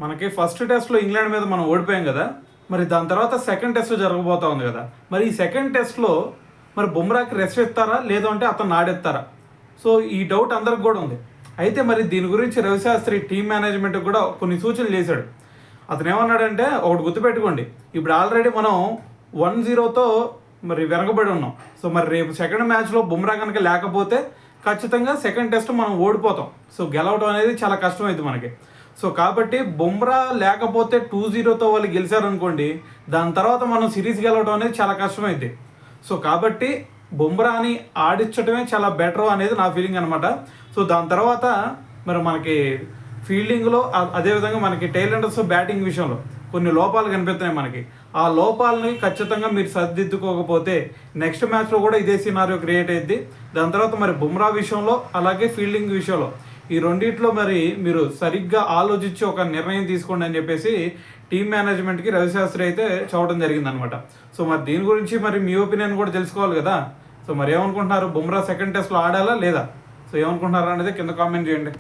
మనకి ఫస్ట్ టెస్ట్లో ఇంగ్లాండ్ మీద మనం ఓడిపోయాం కదా, మరి దాని తర్వాత సెకండ్ టెస్ట్ జరగబోతా ఉంది కదా. మరి ఈ సెకండ్ టెస్ట్లో మరి బుమ్రాకి రెస్ట్ ఇస్తారా లేదు అంటే అతను ఆడెత్తారా? సో ఈ డౌట్ అందరికి కూడా ఉంది. అయితే మరి దీని గురించి రవిశాస్త్రి టీమ్ మేనేజ్మెంట్కి కూడా కొన్ని సూచనలు చేశాడు. అతను ఏమన్నాడంటే, ఒకటి గుర్తుపెట్టుకోండి, ఇప్పుడు ఆల్రెడీ మనం 1-0తో మరి వెనకబడి ఉన్నాం. సో మరి రేపు సెకండ్ మ్యాచ్లో బుమ్రా కనుక లేకపోతే ఖచ్చితంగా సెకండ్ టెస్ట్ మనం ఓడిపోతాం. సో గెలవడం అనేది చాలా కష్టమైంది మనకి. సో కాబట్టి బుమ్రా లేకపోతే 2-0తో వాళ్ళు గెలిచారనుకోండి, దాని తర్వాత మనం సిరీస్ గెలవడం అనేది చాలా కష్టమైంది. సో కాబట్టి బుమ్రాని ఆడించడమే చాలా బెటర్ అనేది నా ఫీలింగ్ అనమాట. సో దాని తర్వాత మరి మనకి ఫీల్డింగ్లో అదేవిధంగా మనకి టైలెండర్స్ బ్యాటింగ్ విషయంలో కొన్ని లోపాలు కనిపిస్తున్నాయి మనకి. ఆ లోపాలని ఖచ్చితంగా మీరు సర్దిద్దుకోకపోతే నెక్స్ట్ మ్యాచ్లో కూడా ఇదే సినారియో క్రియేట్ అయ్యింది. దాని తర్వాత మరి బుమ్రా విషయంలో అలాగే ఫీల్డింగ్ విషయంలో ఈ రెండిట్లో మరి మీరు సరిగ్గా ఆలోచించి ఒక నిర్ణయం తీసుకోండి అని చెప్పేసి టీమ్ మేనేజ్మెంట్కి రవిశాస్త్రి అయితే చెప్పడం జరిగిందనమాట. సో మరి దీని గురించి మరి మీ ఒపీనియన్ కూడా తెలుసుకోవాలి కదా. సో మరి ఏమనుకుంటున్నారు, బుమ్రా సెకండ్ టెస్ట్లో ఆడాలా లేదా? సో ఏమనుకుంటున్నారా అనేది కింద కామెంట్ చేయండి.